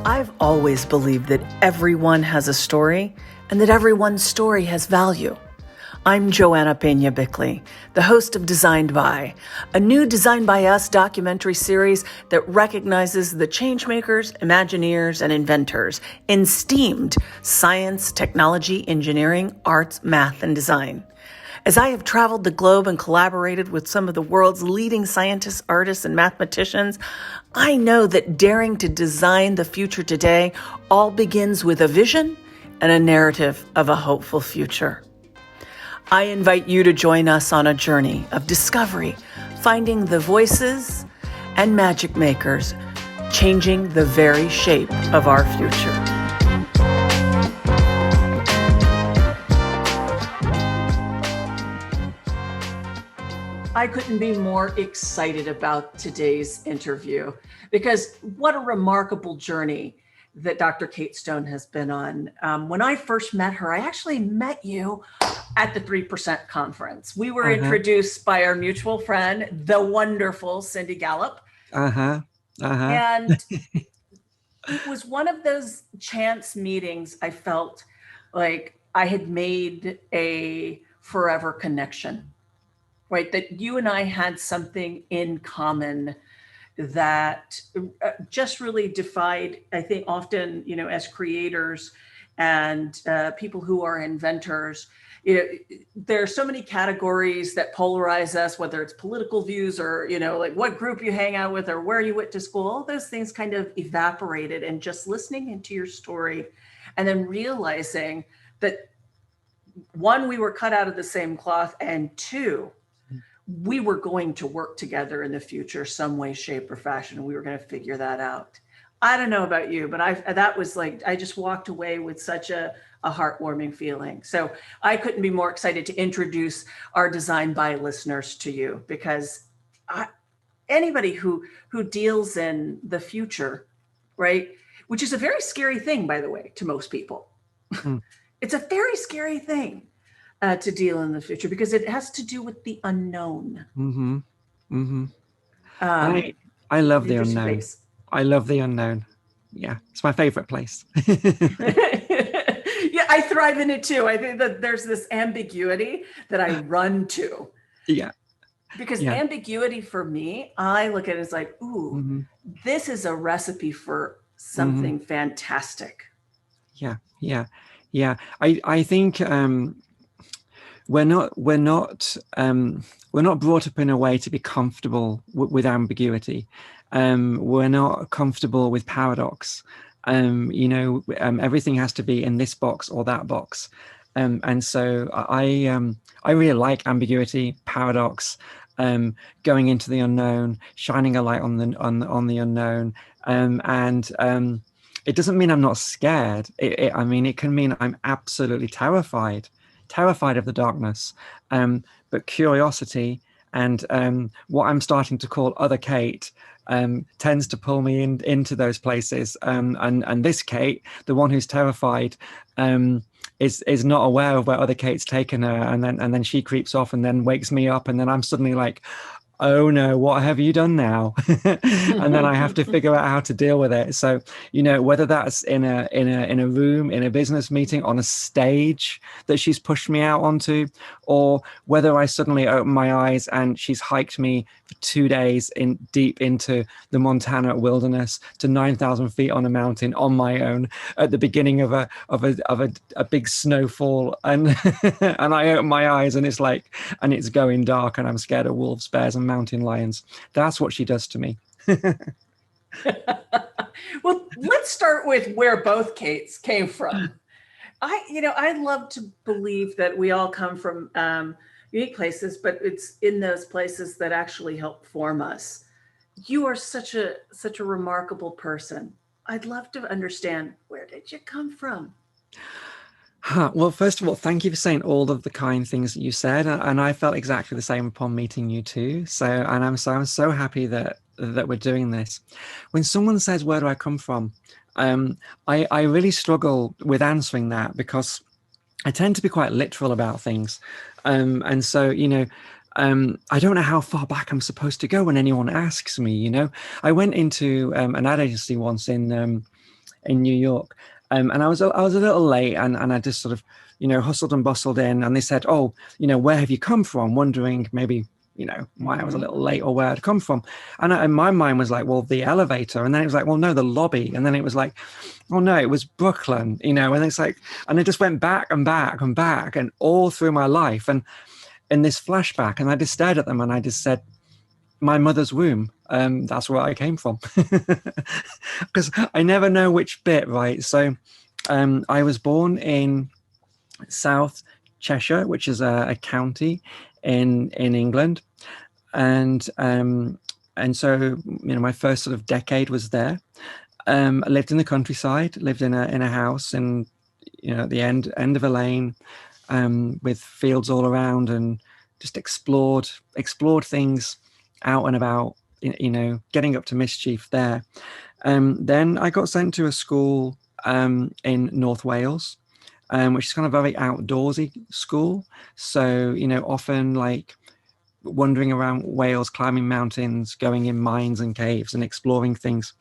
I've always believed that everyone has a story and that everyone's story has value. I'm Joanna Pena-Bickley, the host of Designed By, a new Designed By Us documentary series that recognizes the changemakers, imagineers, and inventors in STEAMed science, technology, engineering, arts, math, and design. As I have traveled the globe and collaborated with some of the world's leading scientists, artists, and mathematicians, I know that daring to design the future today all begins with a vision and a narrative of a hopeful future. I invite you to join us on a journey of discovery, finding the voices and magic makers, changing the very shape of our future. I couldn't be more excited about today's interview because what a remarkable journey that Dr. Kate Stone has been on. When I first met her, I actually met you at the 3% conference. We were introduced by our mutual friend, the wonderful Cindy Gallup. And it was one of those chance meetings I felt like I had made a forever connection. Right, that you and I had something in common that just really defied, I think often, as creators and people who are inventors, there are so many categories that polarize us, whether it's political views or, like what group you hang out with or where you went to school, all those things kind of evaporated. And just listening into your story and then realizing that one, we were cut out of the same cloth, and two, we were going to work together in the future, some way, shape, or fashion. We were going to figure that out. I don't know about you, but that was like, I just walked away with such a heartwarming feeling. So I couldn't be more excited to introduce our Designed By listeners to you, because anybody who deals in the future, right, which is a very scary thing, by the way, to most people. It's a very scary thing. To deal in the future, because it has to do with the unknown. I love the unknown. I love the unknown. Yeah, it's my favorite place. Yeah, I thrive in it too. I think that there's this ambiguity that I run to. Yeah. Because ambiguity for me, I look at it as like, ooh, this is a recipe for something fantastic. Yeah. I think we're not brought up in a way to be comfortable with ambiguity. We're not comfortable with paradox. Everything has to be in this box or that box. And so I really like ambiguity, paradox, going into the unknown, shining a light on the unknown. It doesn't mean I'm not scared. It can mean I'm absolutely terrified of the darkness, but curiosity and what I'm starting to call other Kate tends to pull me into those places. And this Kate, the one who's terrified, is not aware of where other Kate's taken her, and then she creeps off and then wakes me up, and then I'm suddenly like, oh no, what have you done now? And then I have to figure out how to deal with it. So, whether that's in a room, in a business meeting, on a stage that she's pushed me out onto, or whether I suddenly open my eyes and she's hiked me for 2 days deep into the Montana wilderness to 9,000 feet on a mountain on my own at the beginning of a big snowfall, and and I open my eyes and it's going dark and I'm scared of wolves, bears, and mountain lions. That's what she does to me. Well, let's start with where both Kates came from. I love to believe that we all come from unique places, but it's in those places that actually help form us. You are such a remarkable person. I'd love to understand, where did you come from? Well, first of all, thank you for saying all of the kind things that you said, and I felt exactly the same upon meeting you too. I'm so happy that we're doing this. When someone says, "Where do I come from?" I really struggle with answering that, because I tend to be quite literal about things, and so I don't know how far back I'm supposed to go when anyone asks me. I went into an ad agency once in in New York. And I was a little late, and I just sort of, hustled and bustled in, and they said, "Oh, where have you come from?" Wondering maybe, why I was a little late or where I'd come from. And my mind was like, well, the elevator. And then it was like, well, no, the lobby. And then it was like, oh no, it was Brooklyn, and it's like, and it just went back and back and back and all through my life. And in this flashback, and I just stared at them and I just said, my mother's womb. That's where I came from. Because I never know which bit, right? So I was born in South Cheshire, which is a county in England, and so my first sort of decade was there. I lived in the countryside, lived in a house, and at the end of a lane, with fields all around, and just explored things out and about, getting up to mischief there. Then I got sent to a school in North Wales, which is kind of very outdoorsy school. So, often like wandering around Wales, climbing mountains, going in mines and caves and exploring things.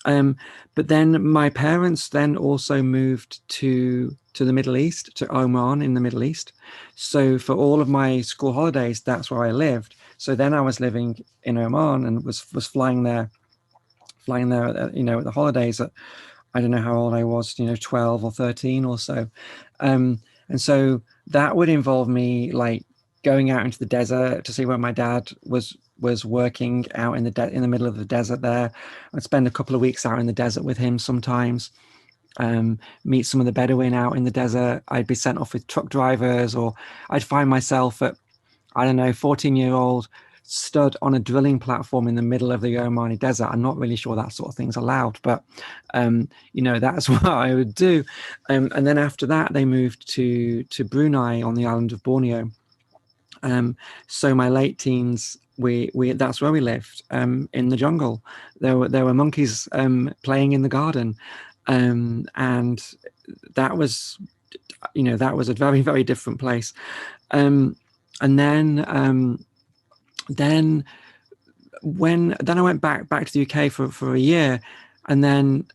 But then my parents then also moved to the Middle East, to Oman in the Middle East. So for all of my school holidays, that's where I lived. So then I was living in Oman and was flying there, at the holidays at, I don't know how old I was, 12 or 13 or so. And so that would involve me like going out into the desert to see where my dad was working out in the middle of the desert there. I'd spend a couple of weeks out in the desert with him sometimes, meet some of the Bedouin out in the desert. I'd be sent off with truck drivers, or I'd find myself at, I don't know, 14-year-old stood on a drilling platform in the middle of the Omani desert. I'm not really sure that sort of thing's allowed, but that's what I would do. And then after that, they moved to Brunei on the island of Borneo. So my late teens, we that's where we lived, in the jungle. There were monkeys playing in the garden, and that was a very, very different place. And then I went back to the UK for a year, and then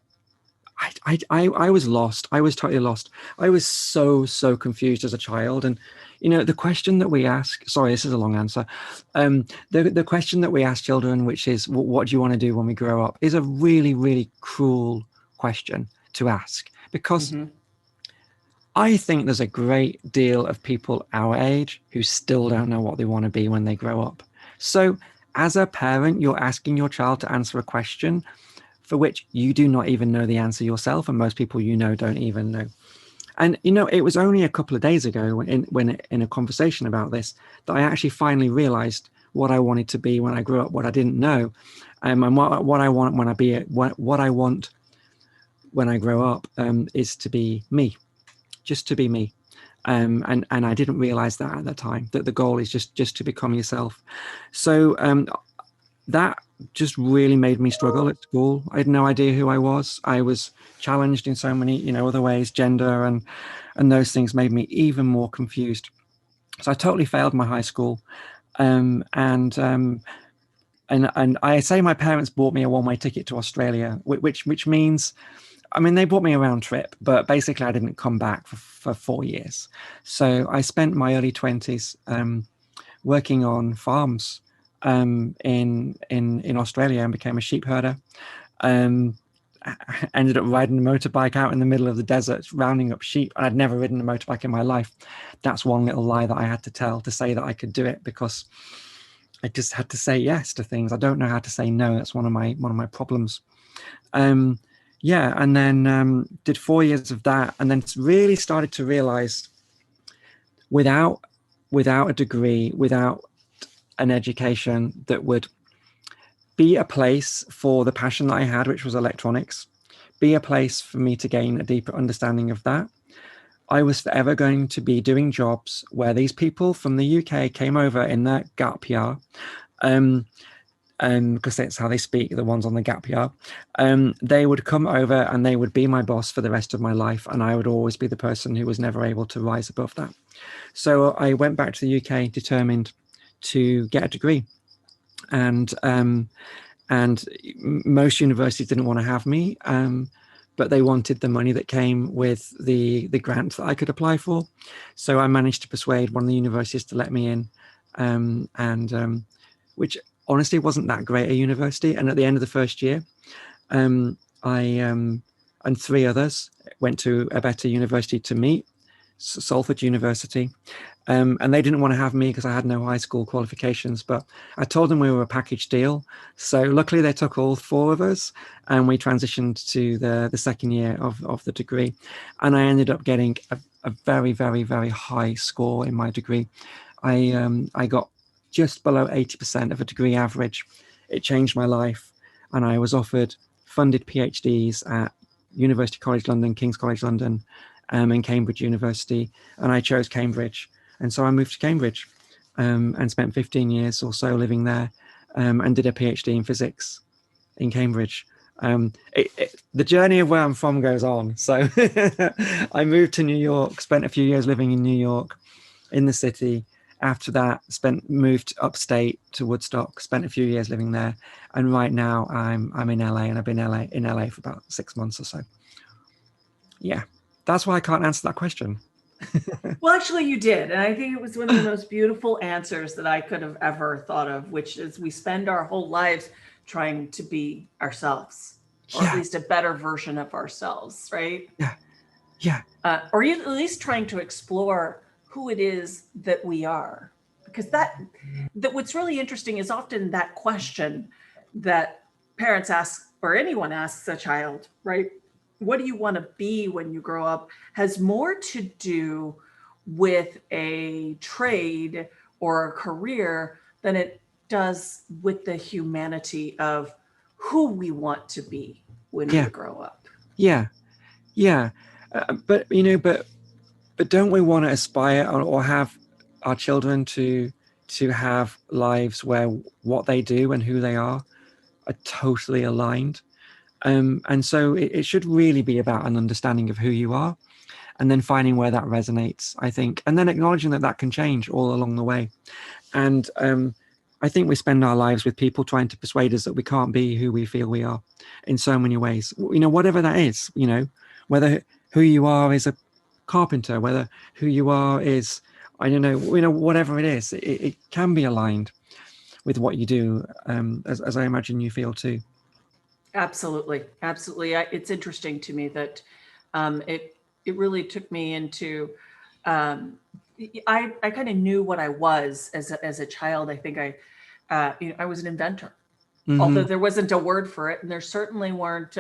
I was lost. I was totally lost. I was so confused as a child. And the question that we ask, sorry, this is a long answer. The question that we ask children, which is, what do you want to do when we grow up, is a really, really cruel question to ask, because I think there's a great deal of people our age who still don't know what they want to be when they grow up. So as a parent, you're asking your child to answer a question for which you do not even know the answer yourself, and most people don't even know. And it was only a couple of days ago when in a conversation about this that I actually finally realized what I wanted to be when I grew up, what I didn't know, and what I want when what I want when I grow up is to be me, just to be me. And I didn't realize that at the time, that the goal is just to become yourself. So that just really made me struggle at school. I had no idea who I was. I was challenged in so many, other ways. Gender and those things made me even more confused. So I totally failed my high school. And I say my parents bought me a one-way ticket to Australia, which means, I mean, they bought me a round trip, but basically I didn't come back for 4 years. So I spent my early 20s working on farms in Australia, and became a sheep herder. I ended up riding a motorbike out in the middle of the desert, rounding up sheep. I'd never ridden a motorbike in my life. That's one little lie that I had to tell to say that I could do it, because I just had to say yes to things. I don't know how to say no. That's one of my problems. Yeah, and then did 4 years of that, and then really started to realize, without a degree, without an education that would be a place for the passion that I had, which was electronics, be a place for me to gain a deeper understanding of that, I was forever going to be doing jobs where these people from the UK came over in their gap year, because that's how they speak, the ones on the gap year. They would come over and they would be my boss for the rest of my life, and I would always be the person who was never able to rise above that. So I went back to the UK determined to get a degree, and most universities didn't want to have me, but they wanted the money that came with the grant that I could apply for. So I managed to persuade one of the universities to let me in, and which honestly wasn't that great a university. And at the end of the first year, I and three others went to a better university to meet, Salford University. And they didn't want to have me because I had no high school qualifications, but I told them we were a package deal. So luckily they took all four of us, and we transitioned to the second year of the degree. And I ended up getting a very, very, very high score in my degree. I got just below 80% of a degree average. It changed my life, and I was offered funded PhDs at University College London, King's College London, and Cambridge University, and I chose Cambridge. And so I moved to Cambridge, and spent 15 years or so living there, and did a PhD in physics in Cambridge. The journey of where I'm from goes on. So I moved to New York, spent a few years living in New York, in the city. After that, moved upstate to Woodstock, spent a few years living there, and right now I'm in LA, and I've been in LA for about 6 months or so. Yeah, that's why I can't answer that question. Well, actually, you did. And I think it was one of the most beautiful answers that I could have ever thought of, which is we spend our whole lives trying to be ourselves, or at Yeah, least a better version of ourselves, right? yeah, yeah, Or at least trying to explore who it is that we are. Because that what's really interesting is often that question that parents ask, or anyone asks a child, right? What do you want to be when you grow up, has more to do with a trade or a career than it does with the humanity of who we want to be when we yeah, grow up. yeah, yeah. But but don't we want to aspire, or have our children to have lives where what they do and who they are totally aligned? And so it should really be about an understanding of who you are, and then finding where that resonates, I think, and then acknowledging that that can change all along the way. And I think we spend our lives with people trying to persuade us that we can't be who we feel we are in so many ways. Whatever that is, whether who you are is a carpenter, whether who you are is, I don't know, whatever it is, it can be aligned with what you do, as I imagine you feel too. Absolutely, absolutely. It's interesting to me that it really took me into. Um, I kind of knew what I was as a child. I think I was an inventor, although Hmm. there wasn't a word for it, and there certainly weren't.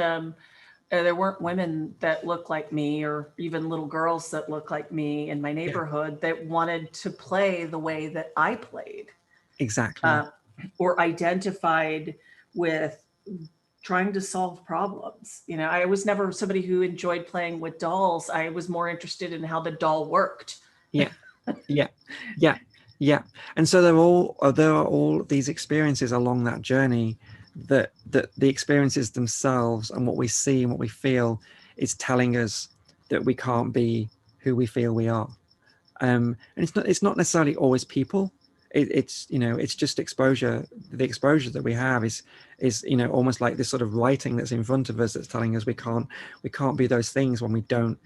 There weren't women that looked like me, or even little girls that looked like me in my Yeah, neighborhood that wanted to play the way that I played, exactly. uh, or identified with trying to solve problems. I was never somebody who enjoyed playing with dolls. I was more interested in how the doll worked. Yeah, yeah, yeah, yeah. And so there are all these experiences along that journey, that the experiences themselves and what we see and what we feel is telling us that we can't be who we feel we are. And it's not necessarily always people. It's just exposure. The exposure that we have is almost like this sort of writing that's in front of us that's telling us we can't be those things when we don't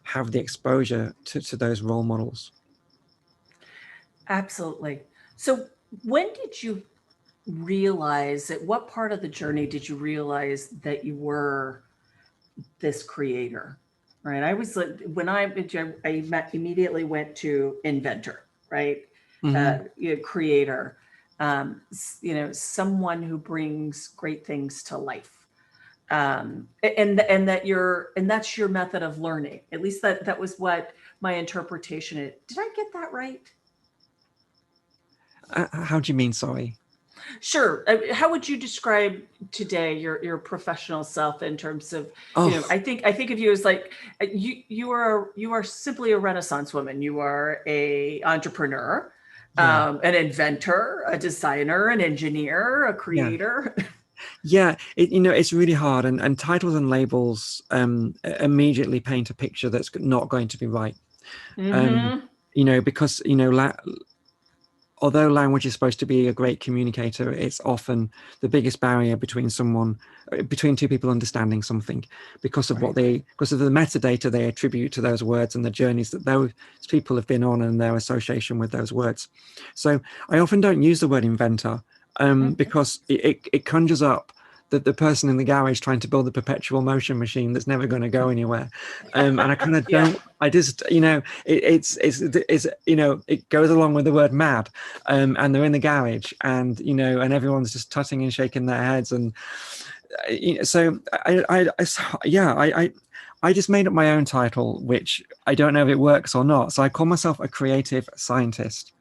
have the exposure to those role models. Absolutely. So, when did you realize, at what part of the journey did you realize that you were this creator? Right. I was like, when immediately went to inventor, right? Hmm. Creator, someone who brings great things to life. And that's your method of learning. At least that was what my interpretation is. Did I get that right? How do you mean? Sorry. Sure. How would you describe today your professional self in terms of, Oh, I think of you as like, you are simply a Renaissance woman. You are a entrepreneur, yeah, an inventor, a designer, an engineer, a yeah, creator. yeah. It's really hard, and titles and labels immediately paint a picture that's not going to be right. Um, Hmm. because although language is supposed to be a great communicator, it's often the biggest barrier between between two people understanding something, because of because of the metadata they attribute to those words and the journeys that those people have been on and their association with those words. So I often don't use the word inventor, because it conjures up the person in the garage trying to build a perpetual motion machine that's never going to go anywhere. And I kind of don't, I just, it's, it goes along with the word mad. And they're in the garage, and, and everyone's just tutting and shaking their heads. And so I just made up my own title, which I don't know if it works or not. So I call myself a creative scientist.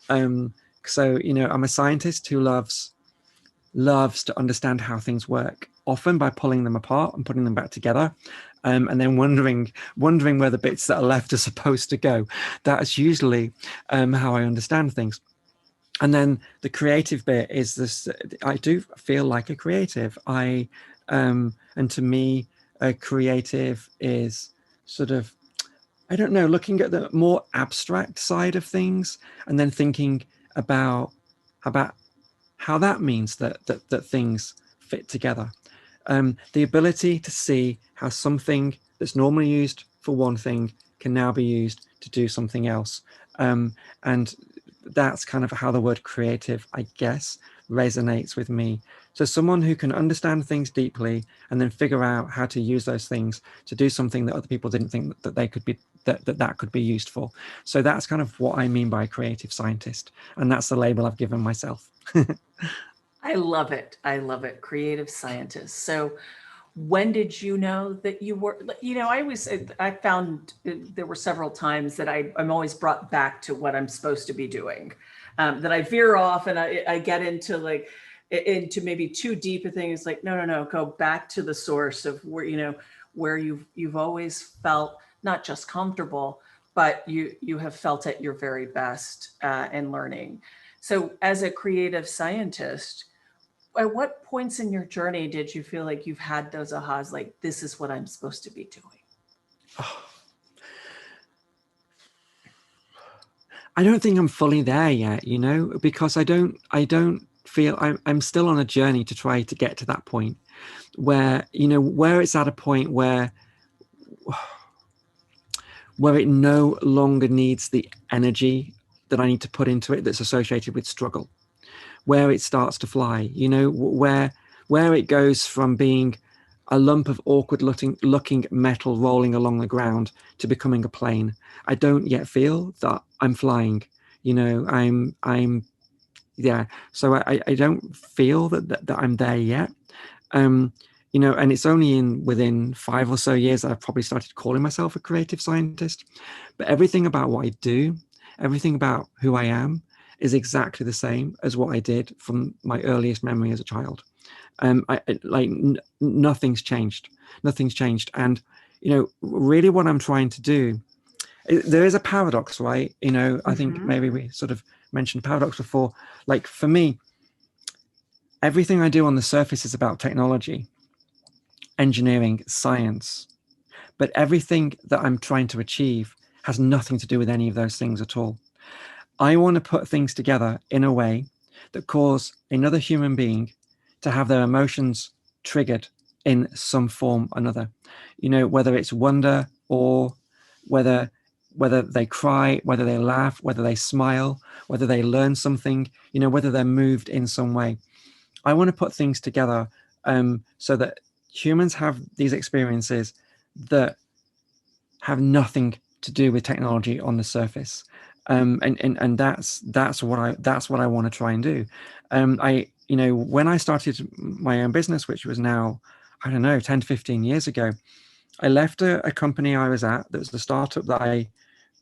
So, I'm a scientist who loves to understand how things work, often by pulling them apart and putting them back together, and then wondering where the bits that are left are supposed to go. That's usually how I understand things. And then the creative bit is this: I do feel like a creative. And to me, a creative is sort of, I don't know, looking at the more abstract side of things and then thinking about how that means that things fit together. The ability to see how something that's normally used for one thing can now be used to do something else. And that's kind of how the word creative, I guess, resonates with me. So someone who can understand things deeply and then figure out how to use those things to do something that other people didn't think that they could be, that could be used for. So that's kind of what I mean by creative scientist. And that's the label I've given myself. I love it. I love it. Creative scientist. So when did you know that you were, I found there were several times that I'm always brought back to what I'm supposed to be doing, that I veer off and I get into into maybe too deep a thing. It's like, no, go back to the source of where you've always felt not just comfortable, but you have felt at your very best in learning. So as a creative scientist, at what points in your journey did you feel like you've had those ahas, like, this is what I'm supposed to be doing? I don't think I'm fully there yet, because I don't feel I'm still on a journey to try to get to that point where, where it's at a point where it no longer needs the energy that I need to put into it that's associated with struggle, where it starts to fly, where it goes from being a lump of awkward looking metal rolling along the ground to becoming a plane. I don't yet feel that I'm flying, I'm so I don't feel that I'm there yet. And it's only within 5 or so years that I've probably started calling myself a creative scientist. But everything about what I do, everything about who I am, is exactly the same as what I did from my earliest memory as a child. Nothing's changed. Nothing's changed. And really, what I'm trying to do, there is a paradox, right? I think maybe we sort of mentioned paradox before. Like, for me, everything I do on the surface is about technology, engineering, science, but everything that I'm trying to achieve has nothing to do with any of those things at all. I want to put things together in a way that cause another human being to have their emotions triggered in some form or another, whether it's wonder, or whether they cry, whether they laugh, whether they smile, whether they learn something, whether they're moved in some way. I want to put things together so that humans have these experiences that have nothing to do with technology on the surface. And that's what I want to try and do. When I started my own business, which was now, I don't know, 10 to 15 years ago, I left a company I was at that was the startup that I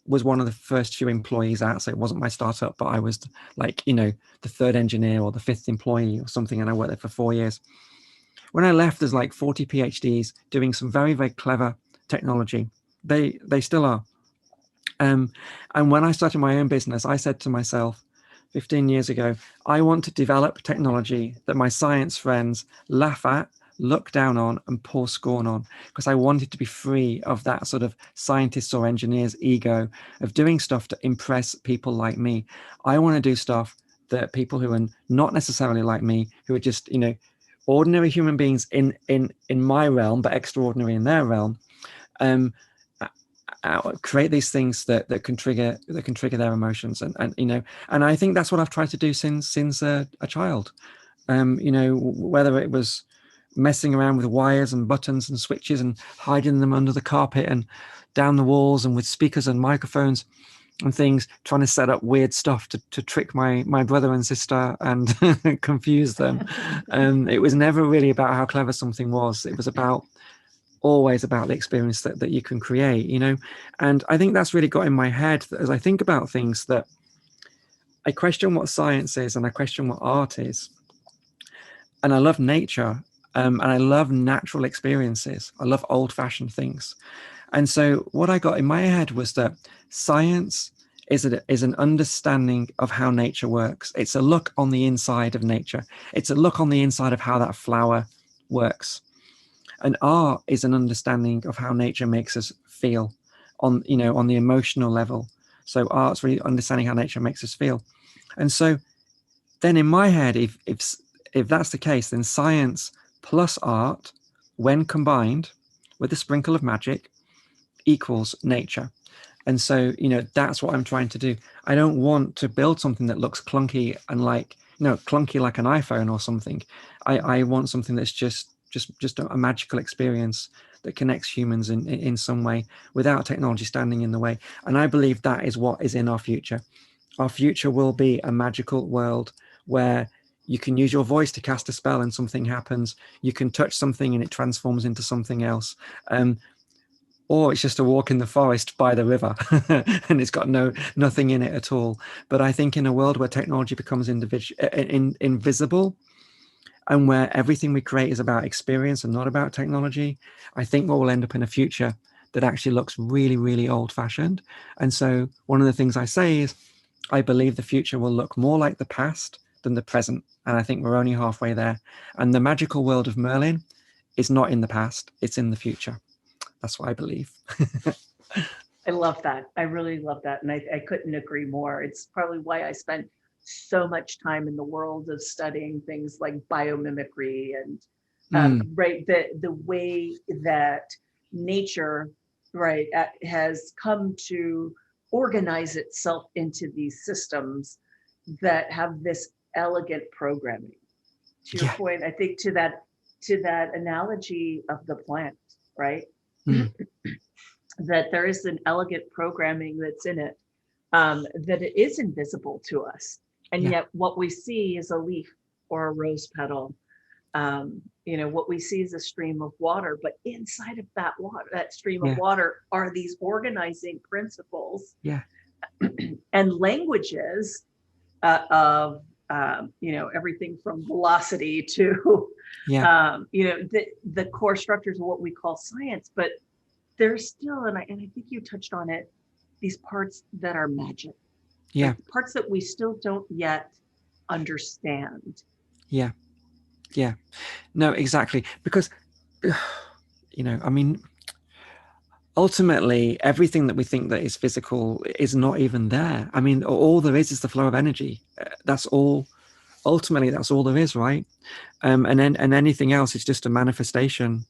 was one of the first few employees at. So it wasn't my startup, but I was the third engineer or the fifth employee or something. And I worked there for 4 years. When I left, there's 40 PhDs doing some very, very clever technology. They still are. And when I started my own business, I said to myself 15 years ago, I want to develop technology that my science friends laugh at, look down on, and pour scorn on, because I wanted to be free of that sort of scientist or engineer's ego of doing stuff to impress people like me. I want to do stuff that people who are not necessarily like me, who are just, you know, ordinary human beings in my realm, but extraordinary in their realm, create these things that can trigger their emotions, and you know, and I think that's what I've tried to do since a child. You know, whether it was messing around with wires and buttons and switches and hiding them under the carpet and down the walls and with speakers and microphones and things, trying to set up weird stuff to trick my brother and sister and confuse them. It was never really about how clever something was. It was always about the experience that you can create, you know. And I think that's really got in my head that as I think about things, that I question what science is and I question what art is. And I love nature, and I love natural experiences. I love old-fashioned things. And so what I got in my head was that science is an understanding of how nature works. It's a look on the inside of nature. It's a look on the inside of how that flower works. And art is an understanding of how nature makes us feel on, you know, on the emotional level. So art's really understanding how nature makes us feel. And so then in my head, if that's the case, then science plus art, when combined with a sprinkle of magic, equals nature. And so, you know, that's what I'm trying to do. I don't want to build something that looks clunky and like, you know, clunky like an iPhone or something. I want something that's just a magical experience that connects humans in some way without technology standing in the way. And I believe that is what is in our future. Our future will be a magical world where you can use your voice to cast a spell and something happens. You can touch something and it transforms into something else. Or it's just a walk in the forest by the river and it's got nothing in it at all. But I think in a world where technology becomes invisible, and where everything we create is about experience and not about technology, I think we'll end up in a future that actually looks really, really old-fashioned. And so one of the things I say is, I believe the future will look more like the past than the present. And I think we're only halfway there. And the magical world of Merlin is not in the past, it's in the future. That's what I believe. I love that. I really love that. And I couldn't agree more. It's probably why I spent so much time in the world of studying things like biomimicry and right, the way that nature, right, has come to organize itself into these systems that have this elegant programming. To your point, I think to that analogy of the plant, right? That there is an elegant programming that's in it, that it is invisible to us. And yet what we see is a leaf or a rose petal. You know, what we see is a stream of water, but inside of that water, that stream of water, are these organizing principles and languages of, you know, everything from velocity to, you know, the core structures of what we call science. But there's still, and I think you touched on it, these parts that are magic. Like parts that we still don't yet understand. No, exactly. Because, you know, I mean, ultimately, everything that we think that is physical is not even there. I mean, all there is the flow of energy. That's all. Ultimately, that's all there is, right? And anything else is just a manifestation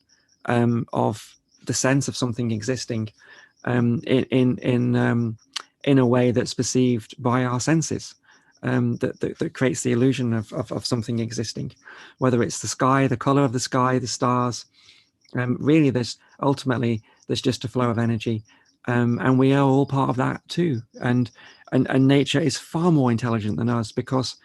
of the sense of something existing in a way that's perceived by our senses. That creates the illusion of something existing, whether it's the sky, the color of the sky, the stars. Really, there's just a flow of energy, and we are all part of that too. And nature is far more intelligent than us, because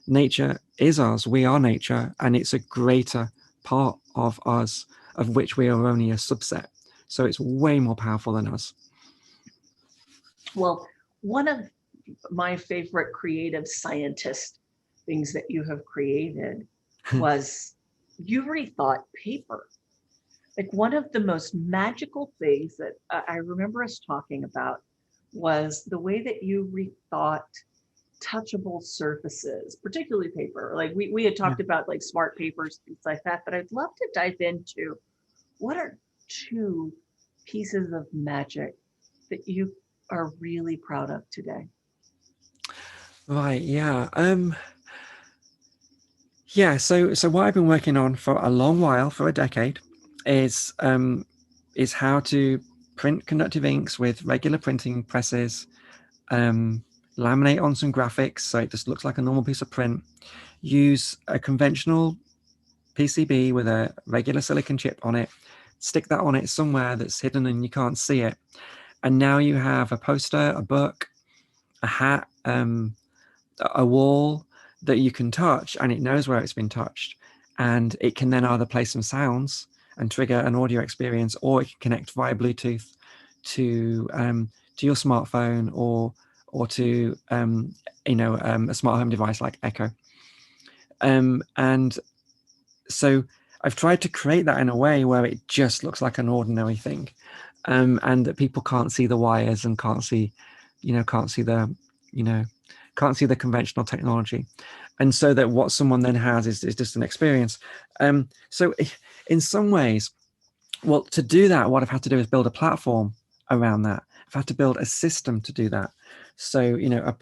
nature is us. We are nature, and it's a greater part of us, of which we are only a subset. So it's way more powerful than us. Well, one of my favorite creative scientist things that you have created was you rethought paper. Like one of the most magical things that I remember us talking about was the way that you rethought touchable surfaces, particularly paper. Like we had Yeah. talked about like smart papers, things like that, but I'd love to dive into what are two pieces of magic that you are really proud of today? Right. Yeah. Yeah. So what I've been working on for a long while, for a decade, is how to print conductive inks with regular printing presses, laminate on some graphics so it just looks like a normal piece of print, use a conventional PCB with a regular silicon chip on it, stick that on it somewhere that's hidden and you can't see it. And now you have a poster, a book, a hat, a wall that you can touch, and it knows where it's been touched. And it can then either play some sounds and trigger an audio experience, or it can connect via Bluetooth to your smartphone or to a smart home device like Echo. And so I've tried to create that in a way where it just looks like an ordinary thing, and that people can't see the wires and can't see the can't see the conventional technology, and so that what someone then has is just an experience. So in some ways, well, to do that, what I've had to do is build a platform around that. I've had to build a system to do that. So,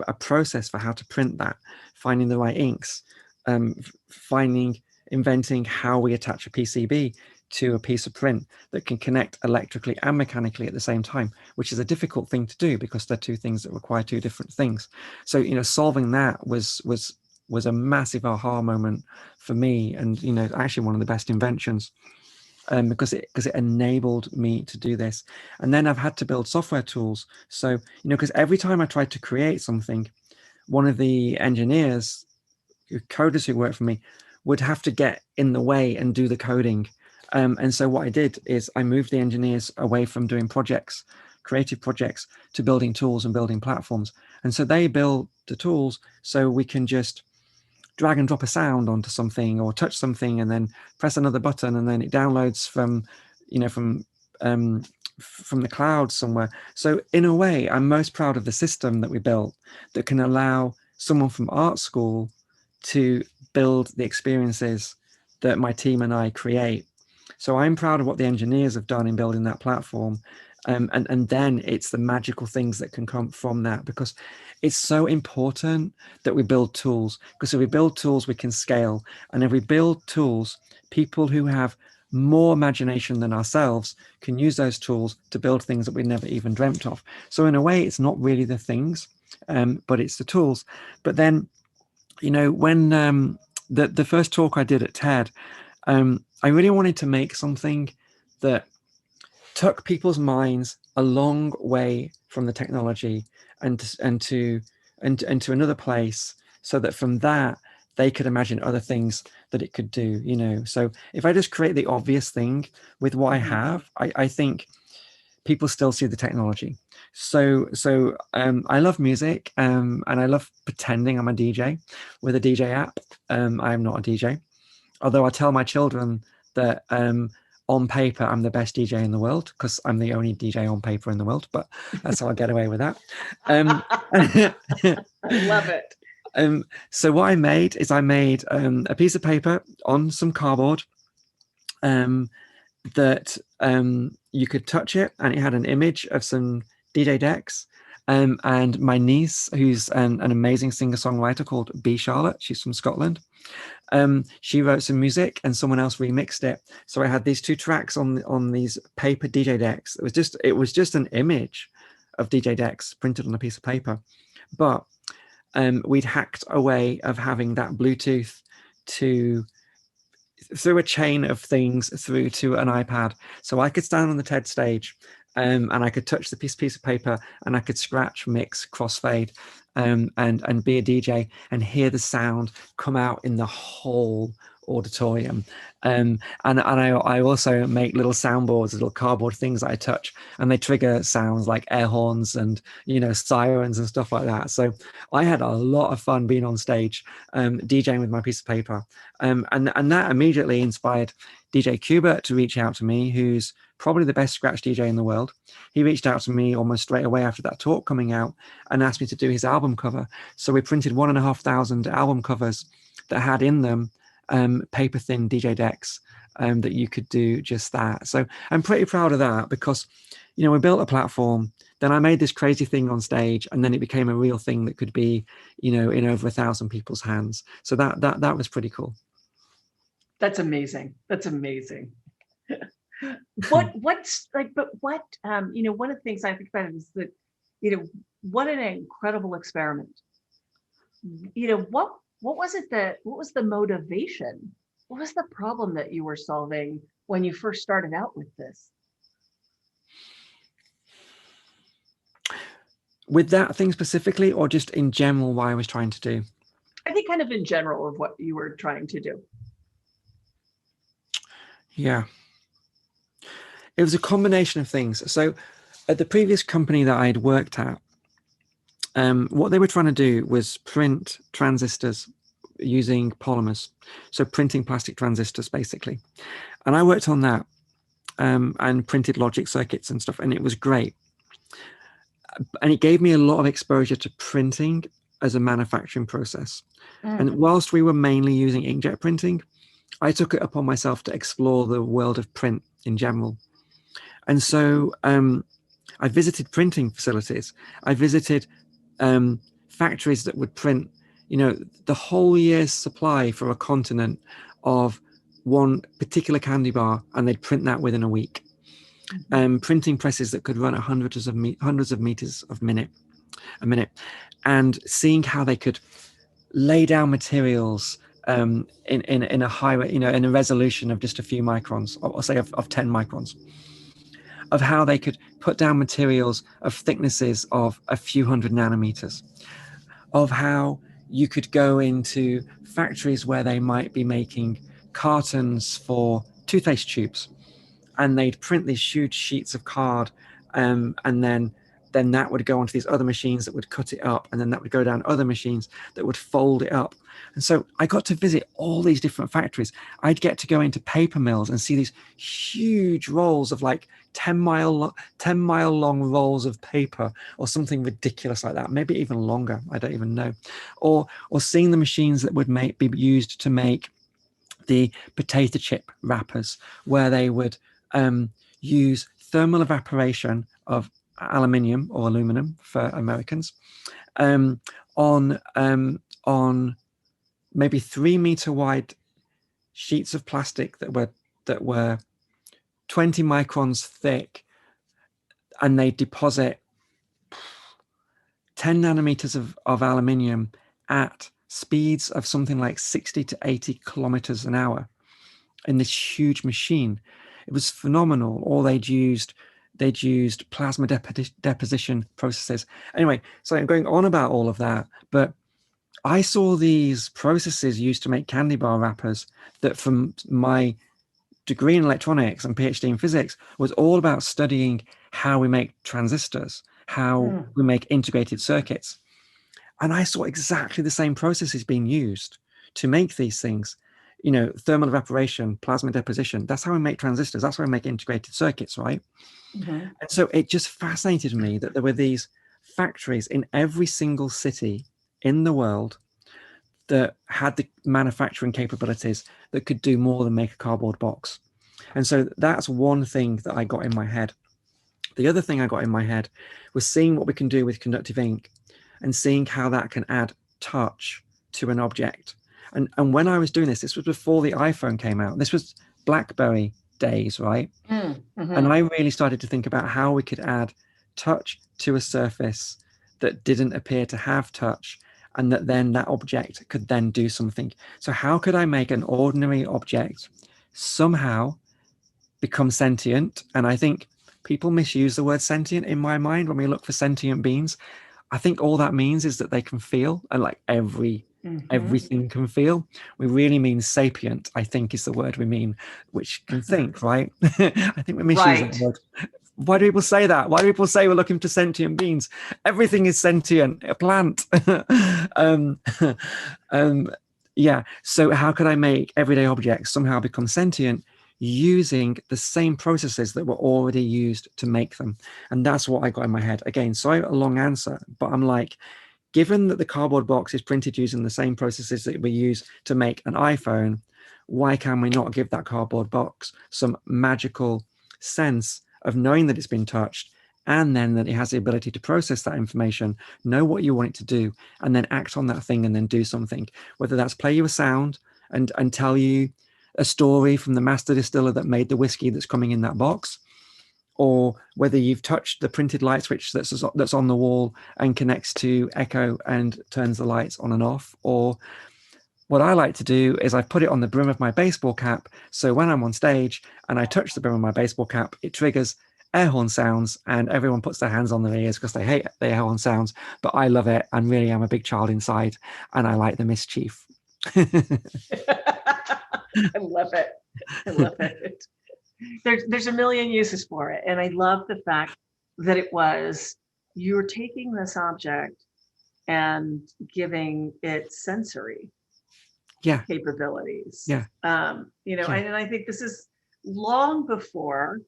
a process for how to print that, finding the right inks, inventing how we attach a PCB to a piece of print that can connect electrically and mechanically at the same time, which is a difficult thing to do because they're two things that require two different things. So, solving that was a massive aha moment for me, and actually one of the best inventions. Because it enabled me to do this. And then I've had to build software tools. So, because every time I tried to create something, one of the engineers, coders who work for me, would have to get in the way and do the coding. And so what I did is I moved the engineers away from doing creative projects, to building tools and building platforms. And so they build the tools so we can just drag and drop a sound onto something or touch something and then press another button and then it downloads from the cloud somewhere. So in a way, I'm most proud of the system that we built that can allow someone from art school to build the experiences that my team and I create. So I'm proud of what the engineers have done in building that platform. And then it's the magical things that can come from that, because it's so important that we build tools, because if we build tools, we can scale. And if we build tools, people who have more imagination than ourselves can use those tools to build things that we never even dreamt of. So in a way, it's not really the things, but it's the tools. But then, when the first talk I did at TED, I really wanted to make something that took people's minds a long way from the technology and to another place, so that from that they could imagine other things that it could do. So if I just create the obvious thing with what I have, I think people still see the technology. So I love music, and I love pretending I'm a DJ with a DJ app. I am not a DJ, although I tell my children that on paper I'm the best DJ in the world, because I'm the only DJ on paper in the world, but that's how I get away with that. I love it. So what I made is a piece of paper on some cardboard, that you could touch it, and it had an image of some DJ decks. And my niece, who's an amazing singer-songwriter called B. Charlotte, she's from Scotland, she wrote some music and someone else remixed it. So I had these two tracks on these paper DJ decks. It was just an image of DJ decks printed on a piece of paper, but we'd hacked a way of having that Bluetooth through a chain of things through to an iPad. So I could stand on the TED stage, and I could touch the piece of paper, and I could scratch, mix, crossfade, and be a DJ and hear the sound come out in the whole auditorium. And I also make little soundboards, little cardboard things that I touch, and they trigger sounds like air horns and sirens and stuff like that. So I had a lot of fun being on stage, DJing with my piece of paper, and that immediately inspired DJ Qbert to reach out to me, who's probably the best scratch DJ in the world. He reached out to me almost straight away after that talk coming out and asked me to do his album cover. So we printed 1,500 album covers that had in them paper thin DJ decks that you could do just that. So I'm pretty proud of that because, you know, we built a platform. Then I made this crazy thing on stage, and then it became a real thing that could be, you know, in over 1,000 people's hands. So that was pretty cool. That's amazing. That's amazing. What's like, but what, you know, one of the things I think about it is that, you know, what an incredible experiment. You know, what was it what was the motivation? What was the problem that you were solving when you first started out with this? With that thing specifically, or just in general, what I was trying to do? I think kind of in general of what you were trying to do. Yeah. It was a combination of things. So at the previous company that I'd worked at, what they were trying to do was print transistors using polymers. So printing plastic transistors, basically. And I worked on that and printed logic circuits and stuff, and it was great. And it gave me a lot of exposure to printing as a manufacturing process. And whilst we were mainly using inkjet printing, I took it upon myself to explore the world of print in general. And so I visited printing facilities. I visited factories that would print, you know, the whole year's supply for a continent of one particular candy bar, and they'd print that within a week. Printing presses that could run at hundreds of meters a minute, and seeing how they could lay down materials in a high, you know, in a resolution of just a few microns, or say of 10 microns, of how they could put down materials of thicknesses of a few hundred nanometers, of how you could go into factories where they might be making cartons for toothpaste tubes, and they'd print these huge sheets of card, and then that would go onto these other machines that would cut it up, and then that would go down other machines that would fold it up. And so I got to visit all these different factories. I'd get to go into paper mills and see these huge rolls of like 10-mile long rolls of paper, or something ridiculous like that, maybe even longer, I don't even know. Or seeing the machines that would be used to make the potato chip wrappers, where they would use thermal evaporation of aluminium or aluminum for Americans on maybe 3-meter wide sheets of plastic that were 20 microns thick, and they deposit 10 nanometers of aluminium at speeds of something like 60 to 80 kilometers an hour in this huge machine. It was phenomenal. Or they'd used plasma deposition processes. Anyway, so I'm going on about all of that, but I saw these processes used to make candy bar wrappers that, from my degree in electronics and PhD in physics, was all about studying how we make transistors, how we make integrated circuits. And I saw exactly the same processes being used to make these things. You know, thermal evaporation, plasma deposition, that's how we make transistors, that's how we make integrated circuits, right? And so it just fascinated me that there were these factories in every single city in the world that had the manufacturing capabilities that could do more than make a cardboard box. And so that's one thing that I got in my head. The other thing I got in my head was seeing what we can do with conductive ink, and seeing how that can add touch to an object. And when I was doing this was before the iPhone came out. This was BlackBerry days, right? And I really started to think about how we could add touch to a surface that didn't appear to have touch, and that object could then do something. So how could I make an ordinary object somehow become sentient? And I think people misuse the word sentient in my mind when we look for sentient beings. I think all that means is that they can feel, and like everything can feel. We really mean sapient, I think, is the word we mean, which can think, right? I think we misuse that word. Why do people say that? Why do people say we're looking for sentient beings? Everything is sentient, a plant. Yeah. So how could I make everyday objects somehow become sentient using the same processes that were already used to make them. And that's what I got in my head. Again, sorry, a long answer, but I'm like, given that the cardboard box is printed using the same processes that we use to make an iPhone, why can we not give that cardboard box some magical sense of knowing that it's been touched, and then that it has the ability to process that information, know what you want it to do, and then act on that thing and then do something, whether that's play you a sound and tell you a story from the master distiller that made the whiskey that's coming in that box, or whether you've touched the printed light switch that's on the wall and connects to Echo and turns the lights on and off. Or what I like to do is I put it on the brim of my baseball cap, so when I'm on stage and I touch the brim of my baseball cap, it triggers air horn sounds, and everyone puts their hands on their ears because they hate the air horn sounds, but I love it, and really I'm a big child inside, and I like the mischief. I love it. I love it. There's a million uses for it. And I love the fact that it was, you're taking this object and giving it sensory capabilities. Yeah. And I think this is long before,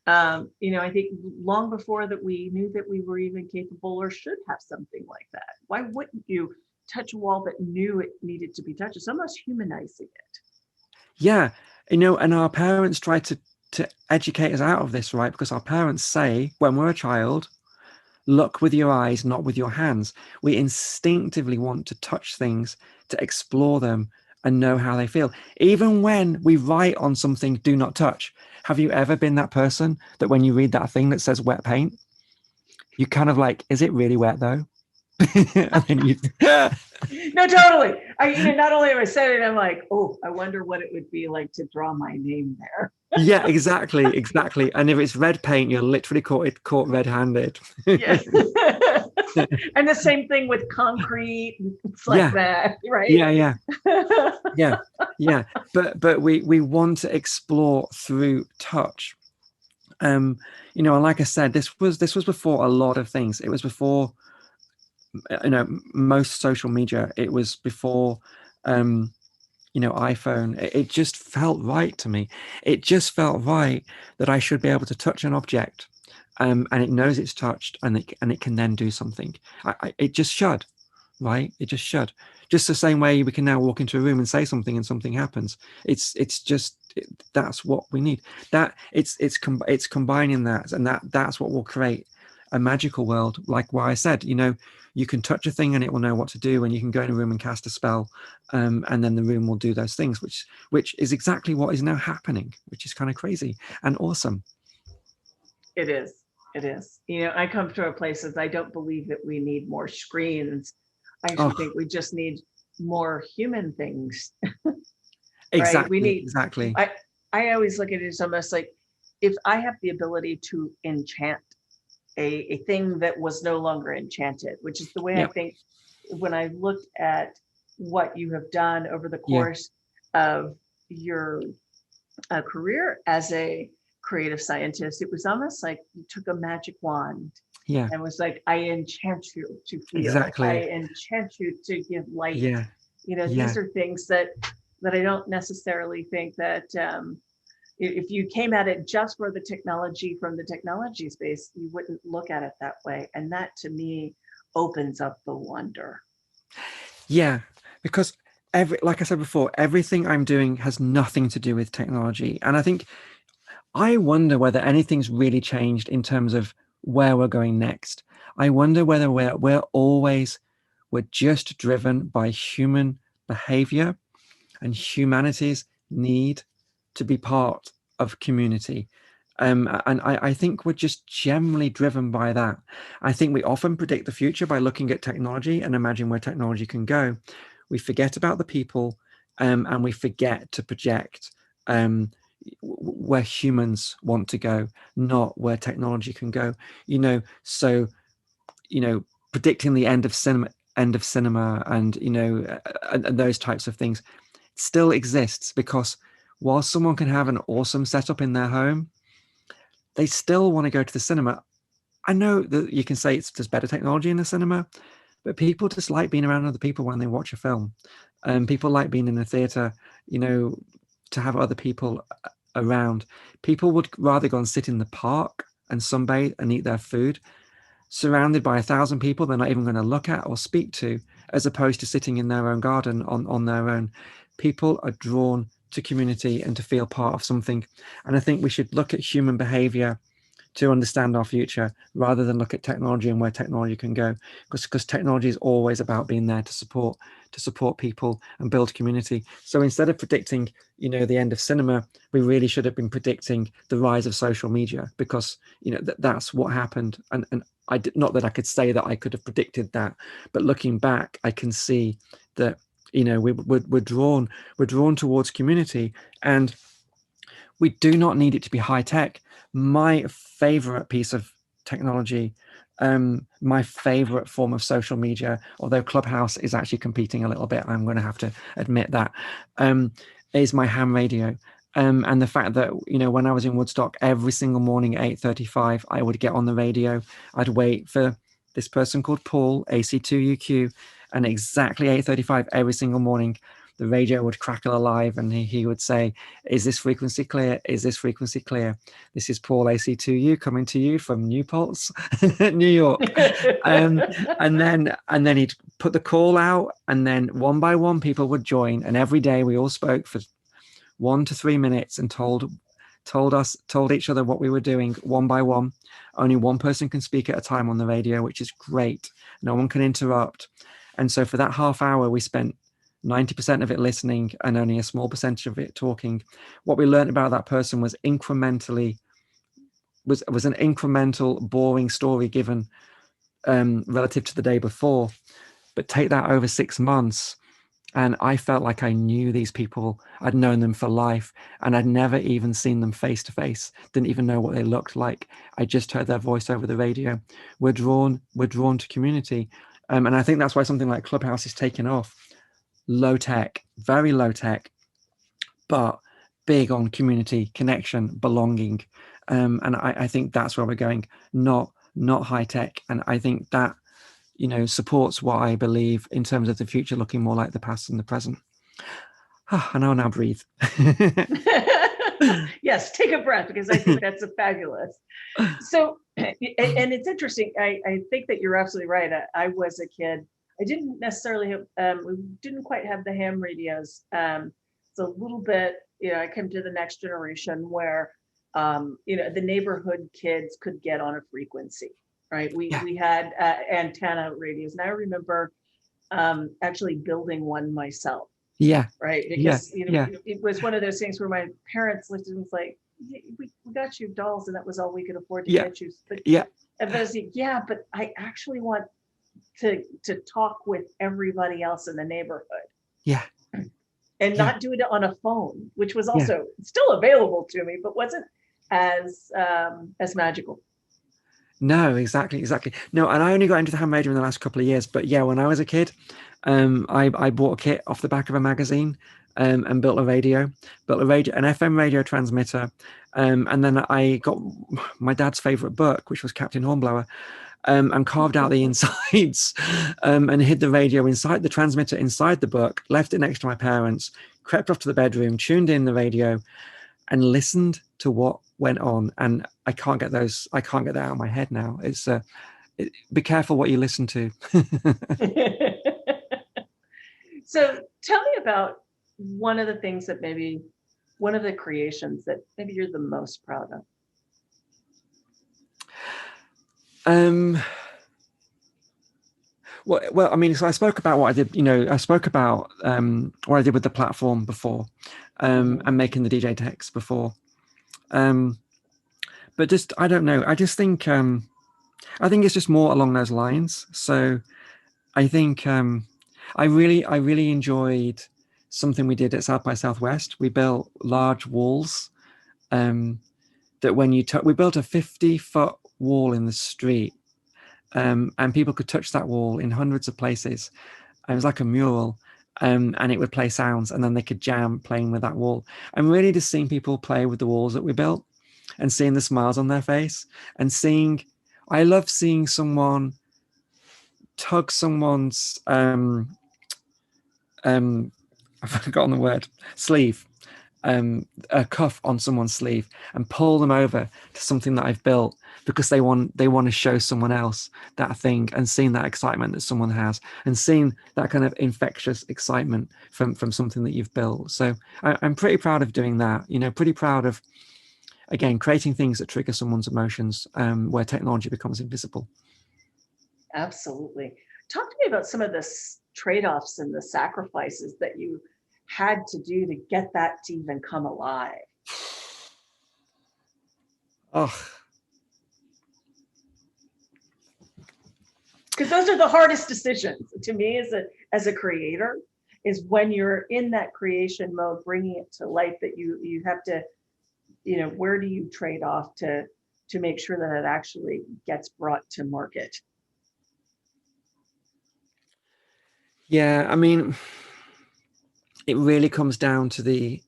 I think long before that we knew that we were even capable or should have something like that. Why wouldn't you touch a wall that knew it needed to be touched? It's almost humanizing it. Yeah. And our parents try to educate us out of this, right? Because our parents say, when we're a child, look with your eyes, not with your hands. We instinctively want to touch things, to explore them and know how they feel. Even when we write on something, do not touch. Have you ever been that person that when you read that thing that says wet paint, you kind of like, is it really wet though? And then you No, totally. Not only have I said it, I'm like, oh, I wonder what it would be like to draw my name there. Yeah, exactly. And if it's red paint, you're literally caught red-handed. Yes. And the same thing with concrete. It's like that, right? Yeah. But we want to explore through touch. And like I said, this was before a lot of things. It was before most social media. It was before iPhone. It just felt right to me. It just felt right that I should be able to touch an object, and it knows it's touched, and it can then do something. It just should, right? It just should. Just the same way we can now walk into a room and say something and something happens. That's what we need. That it's combining that, and that's what will create a magical world. Like what I said, you can touch a thing and it will know what to do, and you can go in a room and cast a spell, and then the room will do those things, which is exactly what is now happening, which is kind of crazy and awesome. It is. I come to a place that I don't believe that we need more screens. I actually think we just need more human things. Exactly. Right? Exactly. I always look at it as almost like, if I have the ability to enchant a thing that was no longer enchanted, which is the way I think when I looked at what you have done over the course of your career as a creative scientist, it was almost like you took a magic wand and was like, I enchant you to feel. Exactly. I enchant you to give light. These are things that I don't necessarily think that if you came at it just for the technology from the technology space, you wouldn't look at it that way. And that to me opens up the wonder. Yeah, because like I said before, everything I'm doing has nothing to do with technology. And I wonder whether anything's really changed in terms of where we're going next. I wonder whether we're just driven by human behavior and humanity's need to be part of community. And I think we're just generally driven by that. I think we often predict the future by looking at technology and imagine where technology can go. We forget about the people, and we forget to project where humans want to go, not where technology can go. So predicting the end of cinema, and those types of things still exists, because while someone can have an awesome setup in their home, they still want to go to the cinema. I know that you can say there's better technology in the cinema, but people just like being around other people when they watch a film. People like being in a theater, to have other people around. People would rather go and sit in the park and sunbathe and eat their food surrounded by 1,000 people they're not even going to look at or speak to, as opposed to sitting in their own garden on their own. People are drawn to community and to feel part of something. And I think we should look at human behavior to understand our future rather than look at technology and where technology can go, because technology is always about being there to support people and build community. So instead of predicting the end of cinema, we really should have been predicting the rise of social media, because that's what happened. And I did not that I could say that I could have predicted that, but looking back I can see that we're drawn towards community, and we do not need it to be high tech. My favorite piece of technology, my favorite form of social media, although Clubhouse is actually competing a little bit, I'm going to have to admit that, is my ham radio. And the fact that, when I was in Woodstock, every single morning at 8:35, I would get on the radio. I'd wait for this person called Paul, AC2UQ, and exactly 8:35 every single morning, the radio would crackle alive, and he would say, "Is this frequency clear? Is this frequency clear? This is Paul AC2U coming to you from New Paltz, New York." And then he'd put the call out, and then one by one people would join, and every day we all spoke for 1 to 3 minutes and told each other what we were doing one by one. Only one person can speak at a time on the radio, which is great. No one can interrupt. And so for that half hour, we spent 90% of it listening and only a small percentage of it talking. What we learned about that person was an incremental, boring story given relative to the day before. But take that over 6 months, and I felt like I knew these people. I'd known them for life, and I'd never even seen them face to face. Didn't even know what they looked like. I just heard their voice over the radio. We're drawn to community, and I think that's why something like Clubhouse is taking off. Low tech, very low tech, but big on community, connection, belonging, and I think that's where we're going. Not high tech, and I think that supports what I believe in terms of the future looking more like the past and the present. And I'll now breathe. Yes, take a breath, because I think that's fabulous. So, and it's interesting. I think that you're absolutely right. I was a kid. I didn't necessarily have, we didn't quite have the ham radios. It's a little bit, I came to the next generation where, the neighborhood kids could get on a frequency, right? We had antenna radios, and I remember actually building one myself. Yeah. Right. Because, it was one of those things where my parents looked and was like, we got you dolls, and that was all we could afford to get you. But, but I was like, but I actually want to talk with everybody else in the neighborhood. Yeah. And not do it on a phone, which was also still available to me, but wasn't as magical. No, exactly. No, and I only got into the ham radio in the last couple of years. But when I was a kid, I bought a kit off the back of a magazine and built an FM radio transmitter. And then I got my dad's favorite book, which was Captain Hornblower, and carved out the insides and hid the radio inside the transmitter inside the book, left it next to my parents, crept off to the bedroom, tuned in the radio, and listened to what went on. And I can't get that out of my head now. It's be careful what you listen to. So tell me about one of the things that one of the creations that maybe you're the most proud of. Well, I mean, so I spoke about what I did. I spoke about what I did with the platform before, and making the DJ decks before. But just, I don't know. I just think it's just more along those lines. So I think I really enjoyed something we did at South by Southwest. We built large walls that when we built a 50-foot wall in the street, and people could touch that wall in hundreds of places. It was like a mural, and it would play sounds, and then they could jam playing with that wall. And really just seeing people play with the walls that we built and seeing the smiles on their face, and I love seeing someone tug someone's I've forgotten the word, sleeve, a cuff on someone's sleeve and pull them over to something that I've built because they want to show someone else that thing, and seeing that excitement that someone has, and seeing that kind of infectious excitement from something that you've built. So I'm pretty proud of doing that. Pretty proud of, again, creating things that trigger someone's emotions, where technology becomes invisible. Absolutely. Talk to me about some of the trade-offs and the sacrifices that you had to do to get that to even come alive. Oh, Because those are the hardest decisions to me as a creator, is when you're in that creation mode, bringing it to life, that you have to, where do you trade off to make sure that it actually gets brought to market? yeah. I mean, it really comes down to the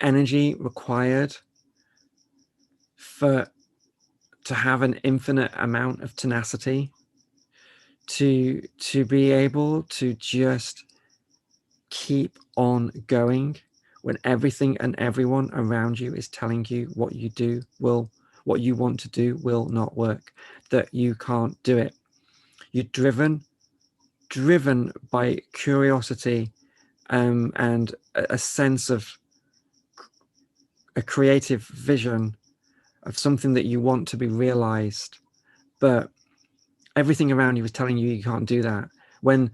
energy required to have an infinite amount of tenacity, to be able to just keep on going when everything and everyone around you is telling you what you want to do will not work, that you can't do it. You're driven by curiosity, and a sense of a creative vision of something that you want to be realized, but everything around you is telling you you can't do that. When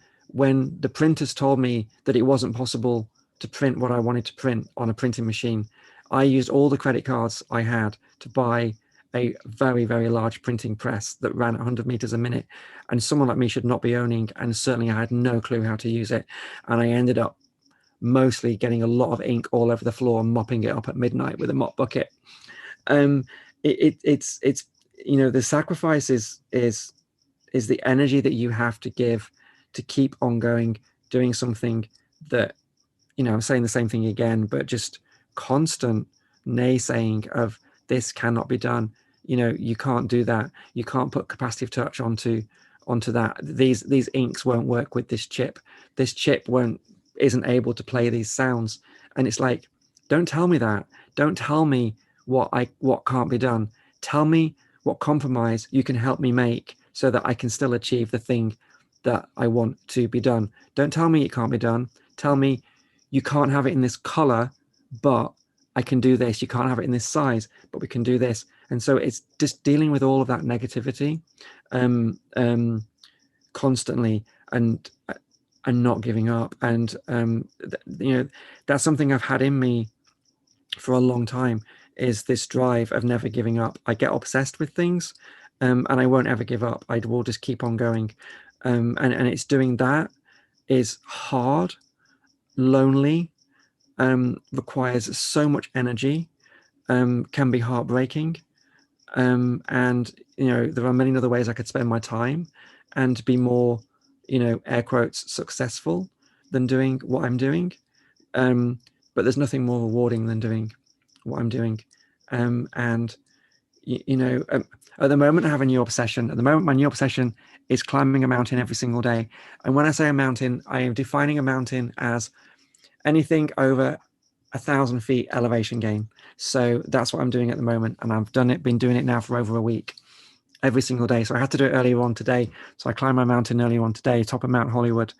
the printers told me that it wasn't possible to print what I wanted to print on a printing machine, I used all the credit cards I had to buy a very, very large printing press that ran 100 meters a minute, and someone like me should not be owning, and certainly I had no clue how to use it. And I ended up mostly getting a lot of ink all over the floor and mopping it up at midnight with a mop bucket. um it's the sacrifice is the energy that you have to give to keep on going, doing something that, I'm saying the same thing again, but just constant naysaying of, this cannot be done. You can't do that. You can't put capacitive touch onto that. These inks won't work with this chip. This chip isn't able to play these sounds. And it's like, don't tell me that. Don't tell me what can't be done. Tell me what compromise you can help me make so that I can still achieve the thing that I want to be done. Don't tell me it can't be done. Tell me you can't have it in this color, but I can do this. You can't have it in this size, but we can do this. And so it's just dealing with all of that negativity, constantly, and not giving up. And that's something I've had in me for a long time, is this drive of never giving up. I get obsessed with things, and I won't ever give up. I will just keep on going. And it's doing that is hard, lonely, requires so much energy, can be heartbreaking. And there are many other ways I could spend my time and be more, air quotes, successful than doing what I'm doing. But there's nothing more rewarding than doing what I'm doing. And at the moment I have a new obsession. At the moment, my new obsession is climbing a mountain every single day. And when I say a mountain, I am defining a mountain as anything over 1,000 feet elevation gain. So that's what I'm doing at the moment, and I've been doing it now for over a week, every single day. So I had to do it earlier on today. So I climbed my mountain earlier on today, top of Mount Hollywood.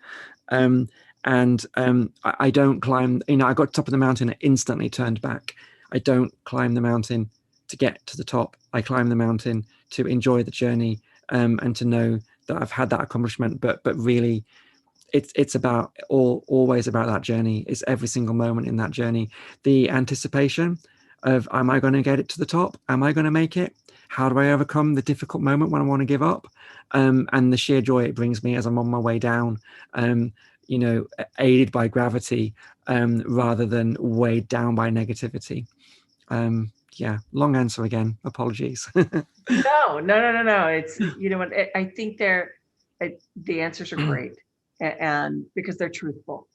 I don't climb, I got to the top of the mountain and instantly turned back. I don't climb the mountain to get to the top. I climb the mountain to enjoy the journey, and to know that I've had that accomplishment. But really, it's always about that journey. It's every single moment in that journey. The anticipation of, am I going to get it to the top? Am I going to make it? How do I overcome the difficult moment when I want to give up? And the sheer joy it brings me as I'm on my way down, aided by gravity, rather than weighed down by negativity. Yeah, long answer again. Apologies. No. It's, what I think the answers are great, and because they're truthful.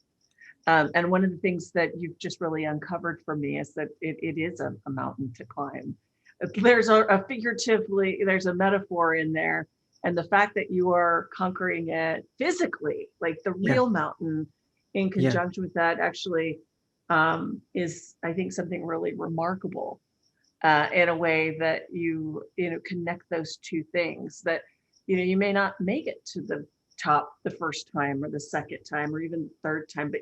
And one of the things that you've just really uncovered for me is that it is a mountain to climb. There's there's a metaphor in there. And the fact that you are conquering it physically, like the real mountain, in Yeah. conjunction with that, actually is, I think, something really remarkable, in a way that you connect those two things, that you may not make it to the top the first time or the second time or even the third time, but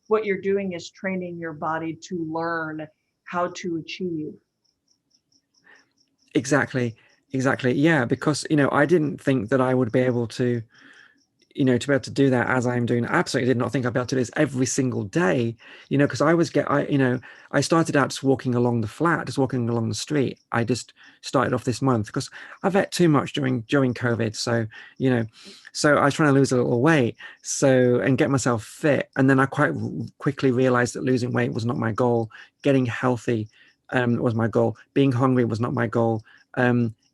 what you're doing is training your body to learn how to achieve. Exactly. Exactly. Yeah, because I didn't think that I would be able to, to be able to do that as I'm doing. I absolutely did not think I'd be able to do this every single day, because I started out just walking along the flat, just walking along the street. I just started off this month because I've ate too much during COVID. So, so I was trying to lose a little weight, and get myself fit. And then I quite quickly realized that losing weight was not my goal. Getting healthy was my goal. Being hungry was not my goal.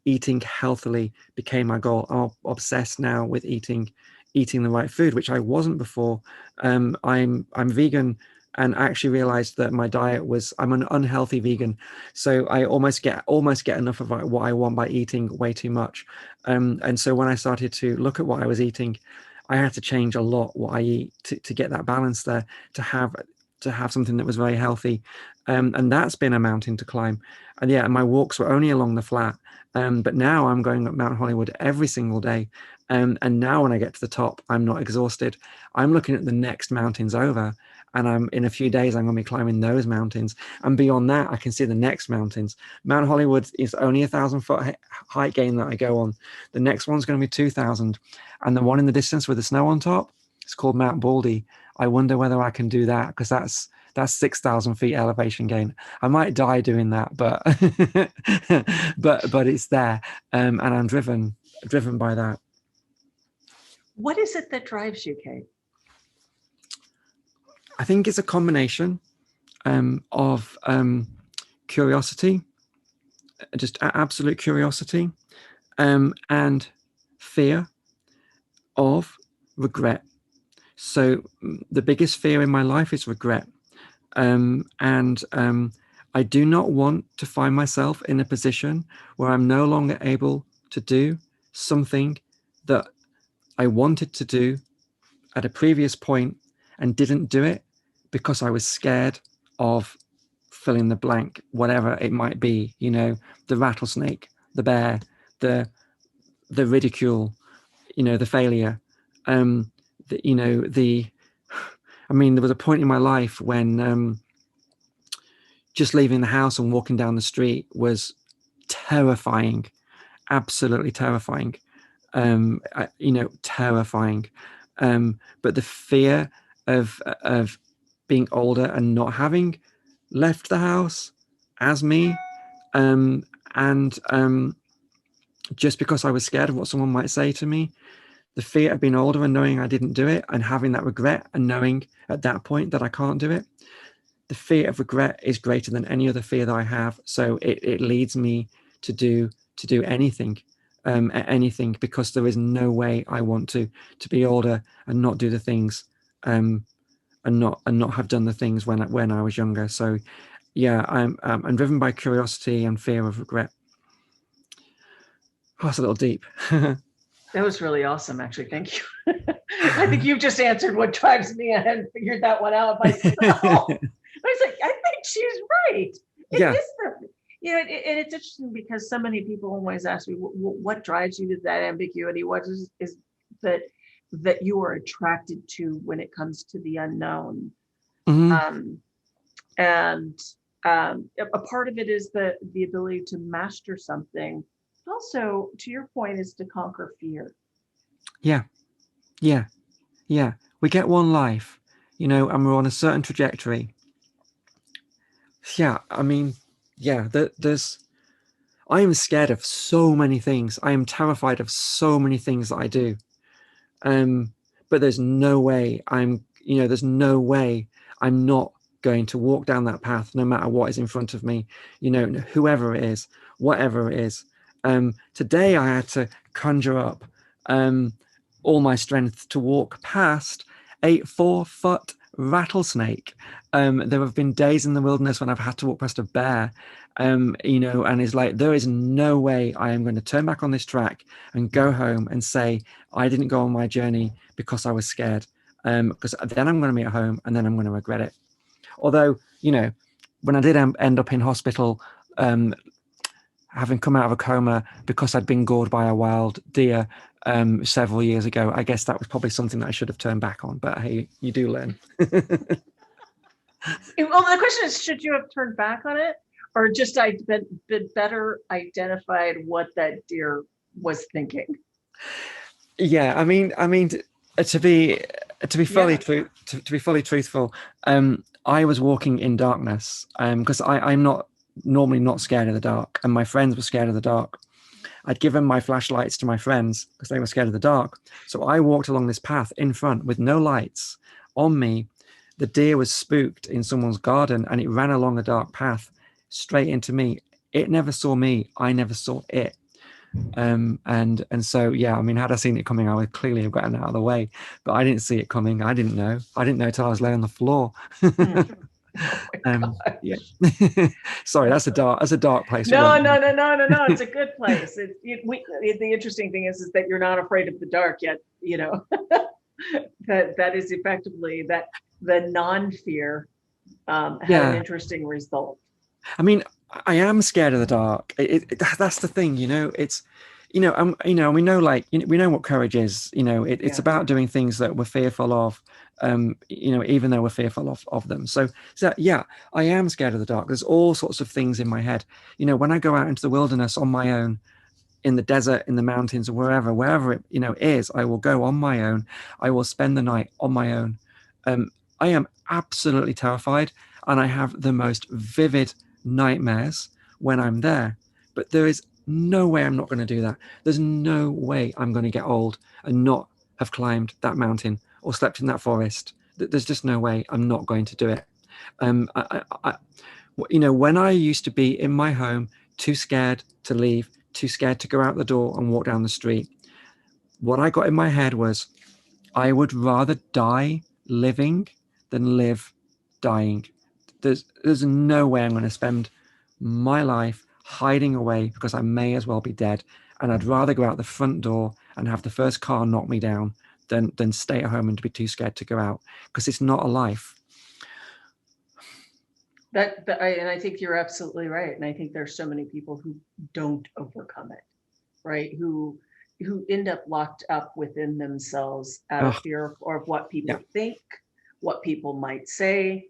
Eating healthily became my goal. I'm obsessed now with eating the right food, which I wasn't before. I'm vegan, and I actually realized that my diet I'm an unhealthy vegan, so I almost get enough of what I want by eating way too much. And so when I started to look at what I was eating, I had to change a lot what I eat to get that balance there, to have something that was very healthy. And that's been a mountain to climb. And yeah, my walks were only along the flat. But now I'm going up Mount Hollywood every single day. And now when I get to the top, I'm not exhausted. I'm looking at the next mountains over, and in a few days, I'm going to be climbing those mountains. And beyond that, I can see the next mountains. Mount Hollywood is only 1,000-foot height gain that I go on. The next one's going to be 2,000. And the one in the distance with the snow on top, it's called Mount Baldy. I wonder whether I can do that, because that's 6,000 feet elevation gain. I might die doing that, but but it's there, and I'm driven by that. What is it that drives you, Kate? I think it's a combination of curiosity, just absolute curiosity, and fear of regret. So the biggest fear in my life is regret. And I do not want to find myself in a position where I'm no longer able to do something that I wanted to do at a previous point and didn't do it because I was scared of fill in the blank, whatever it might be, the rattlesnake, the bear, the ridicule, the failure, there was a point in my life when just leaving the house and walking down the street was terrifying, absolutely terrifying, terrifying. But the fear of being older and not having left the house as me, and just because I was scared of what someone might say to me, the fear of being older and knowing I didn't do it, and having that regret and knowing at that point that I can't do it, the fear of regret is greater than any other fear that I have. So it leads me to do anything, anything, because there is no way I want to be older and not do the things, and not have done the things when I was younger. So yeah, I'm driven by curiosity and fear of regret. Oh, that's a little deep. That was really awesome, actually. Thank you. I think you've just answered what drives me. I hadn't figured that one out myself. I was like, I think she's right. Yeah. And it's interesting because so many people always ask me, what drives you to that ambiguity? What is that you are attracted to when it comes to the unknown? Mm-hmm. And a part of it is the ability to master something. Also, to your point, is to conquer fear. Yeah. We get one life, and we're on a certain trajectory. Yeah, I mean, yeah, I am scared of so many things. I am terrified of so many things that I do. But there's no way there's no way I'm not going to walk down that path, no matter what is in front of me, whoever it is, whatever it is. Today I had to conjure up all my strength to walk past a 4-foot rattlesnake. There have been days in the wilderness when I've had to walk past a bear, and it's like, there is no way I am going to turn back on this track and go home and say I didn't go on my journey because I was scared, because then I'm going to be at home and then I'm going to regret it. Although, you know, when I did end up in hospital, having come out of a coma because I'd been gored by a wild deer several years ago, I guess that was probably something that I should have turned back on. But hey, you do learn. Well, the question is, should you have turned back on it, or just been better identified what that deer was thinking? Yeah, to be fully true, to be fully truthful, I was walking in darkness because I'm not normally not scared of the dark, and my friends were scared of the dark. I'd given my flashlights to my friends because they were scared of the dark. So I walked along this path in front with no lights on me. The deer was spooked in someone's garden and it ran along a dark path straight into me. It never saw me. I never saw it. And so, yeah, I mean, had I seen it coming, I would clearly have gotten out of the way, but I didn't see it coming. I didn't know till I was laying on the floor. Yeah. Sorry, that's a dark place. No. It's a good place. The interesting thing is that you're not afraid of the dark yet. You know, that is effectively that the non-fear had an interesting result. I mean, I am scared of the dark. That's the thing, you know. It's, you know, we know, like, we know what courage is. You know, it's about doing things that we're fearful of. You know, even though we're fearful of them. So yeah, I am scared of the dark. There's all sorts of things in my head. You know, when I go out into the wilderness on my own, in the desert, in the mountains, or wherever it, you know, is, I will go on my own. I will spend the night on my own. I am absolutely terrified, and I have the most vivid nightmares when I'm there. But there is no way I'm not going to do that. There's no way I'm going to get old and not have climbed that mountain or slept in that forest. There's just no way I'm not going to do it. You know, when I used to be in my home, too scared to leave, too scared to go out the door and walk down the street, what I got in my head was, I would rather die living than live dying. There's no way I'm going to spend my life hiding away because I may as well be dead. And I'd rather go out the front door and have the first car knock me down than stay at home and to be too scared to go out, because it's not a life. And I think you're absolutely right. And I think there's so many people who don't overcome it, right? Who end up locked up within themselves out of fear of what people think, what people might say,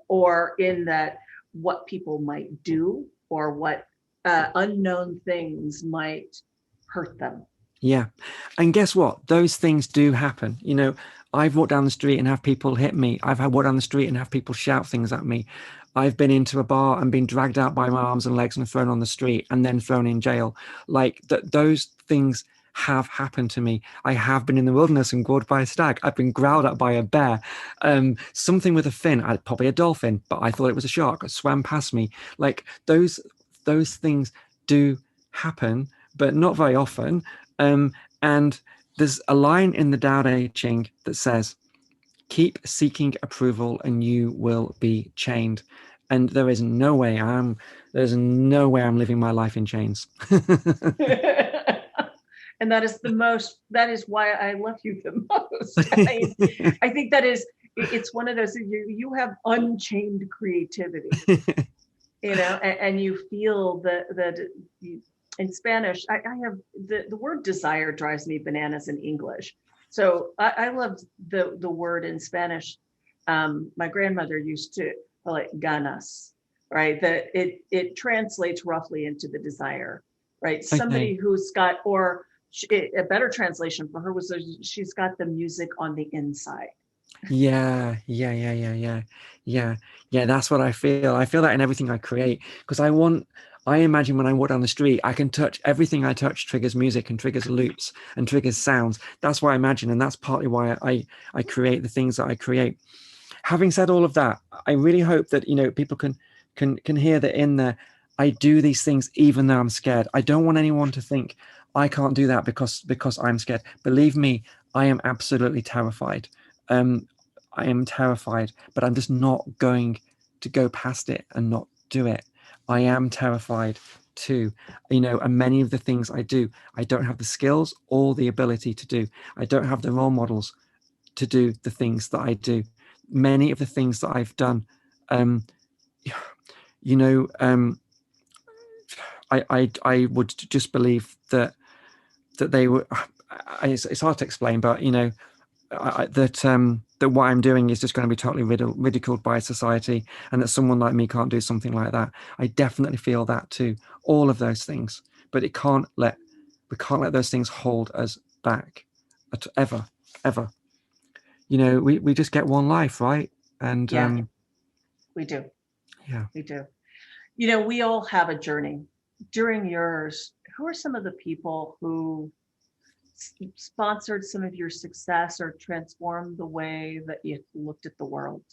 or in that what people might do, or what unknown things might hurt them. Yeah. And guess what? Those things do happen. You know, I've walked down the street and have people hit me. I've walked down the street and have people shout things at me. I've been into a bar and been dragged out by my arms and legs and thrown on the street and then thrown in jail. Like those things have happened to me. I have been in the wilderness and gored by a stag. I've been growled at by a bear. Something with a fin, probably a dolphin, but I thought it was a shark. It swam past me. Like those things do happen, but not very often. And there's a line in the Tao Te Ching that says, keep seeking approval and you will be chained. And there's no way I'm living my life in chains. And that is why I love you the most. I think it's one of those, you have unchained creativity, you know, and you feel that in Spanish, I have the word desire drives me bananas in English. So I love the word in Spanish. My grandmother used to call it ganas, right? That it translates roughly into the desire, right? Somebody who's got, or a better translation for her was she's got the music on the inside. Yeah. That's what I feel. I feel that in everything I create, because I imagine when I walk down the street, I can touch everything I touch triggers music and triggers loops and triggers sounds. That's what I imagine. And that's partly why I create the things that I create. Having said all of that, I really hope that, you know, people can hear that in there. I do these things even though I'm scared. I don't want anyone to think I can't do that because I'm scared. Believe me, I am absolutely terrified. I am terrified, but I'm just not going to go past it and not do it. I am terrified too, you know, and many of the things I do, I don't have the skills or the ability to do. I don't have the role models to do the things that I do. many of the things that I've done, you know, I would just believe that they were. It's hard to explain, but you know, that what I'm doing is just going to be totally ridiculed by society, and that someone like me can't do something like that. I definitely feel that too. All of those things, but we can't let those things hold us back, ever. You know, we just get one life, right? And Yeah, we do. yeah. We do. You know, we all have a journey. During yours, who are some of the people who sponsored some of your success or transformed the way that you looked at the world?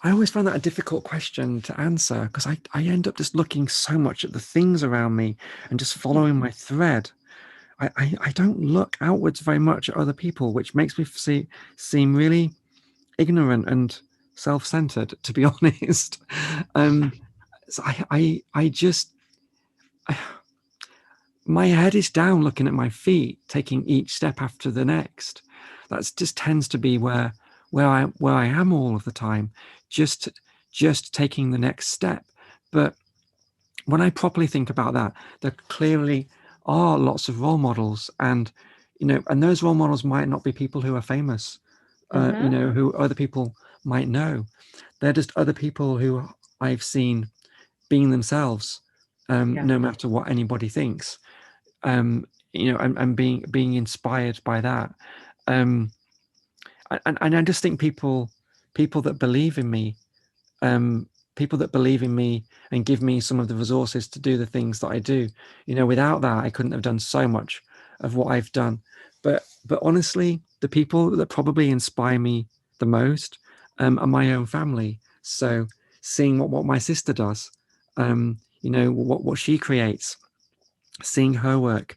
I always found that a difficult question to answer, because I end up just looking so much at the things around me and just following my thread. I don't look outwards very much at other people, which makes me seem really ignorant and self-centered, to be honest. So I just, my head is down looking at my feet, taking each step after the next. That just tends to be where I am all of the time, just taking the next step. But when I properly think about that, there clearly are lots of role models, and you know, and those role models might not be people who are famous, you know, who other people might know. They're just other people who I've seen being themselves, no matter what anybody thinks. You know, and being inspired by that. And I just think people that believe in me, people that believe in me and give me some of the resources to do the things that I do. You know, without that, I couldn't have done so much of what I've done. But honestly, the people that probably inspire me the most are my own family. So seeing what my sister does, you know, what she creates, seeing her work,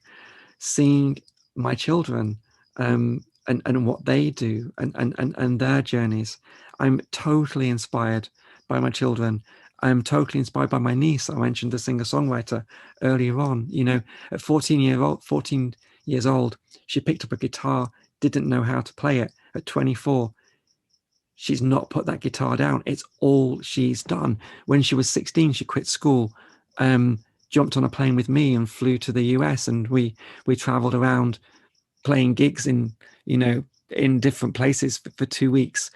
seeing my children, and what they do, and their journeys. I'm totally inspired by my children. I'm totally inspired by my niece. I mentioned the singer-songwriter earlier on. You know, at 14 years old, she picked up a guitar, didn't know how to play it. At 24, she's not put that guitar down. It's all she's done. When she was 16, she quit school, jumped on a plane with me and flew to the US, and we traveled around playing gigs in, you know, in different places for 2 weeks.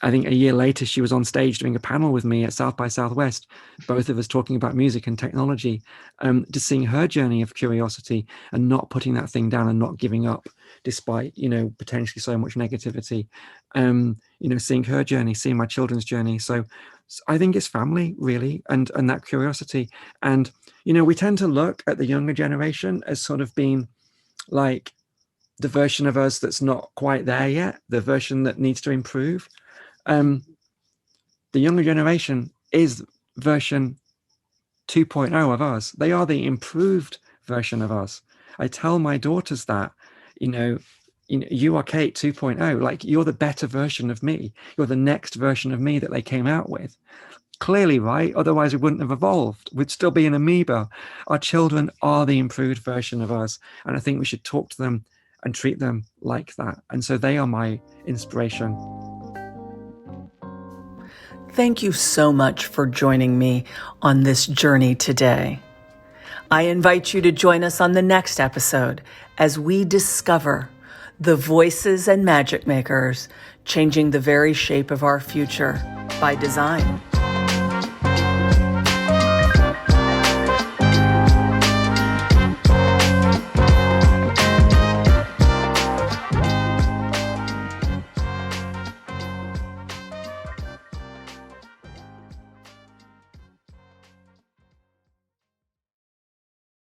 I think a year later, she was on stage doing a panel with me at South by Southwest, both of us talking about music and technology, just seeing her journey of curiosity and not putting that thing down and not giving up, despite, you know, potentially so much negativity. You know, seeing her journey, seeing my children's journey. So I think it's family, really, and that curiosity. And, you know, we tend to look at the younger generation as sort of being like the version of us that's not quite there yet, the version that needs to improve. The younger generation is version 2.0 of us. They are the improved version of us. I tell my daughters that, you know, you are Kate 2.0, like you're the better version of me. You're the next version of me that they came out with. Clearly, right? Otherwise, we wouldn't have evolved. We'd still be an amoeba. Our children are the improved version of us. And I think we should talk to them and treat them like that. And so they are my inspiration. Thank you so much for joining me on this journey today. I invite you to join us on the next episode as we discover the voices and magic makers changing the very shape of our future by design.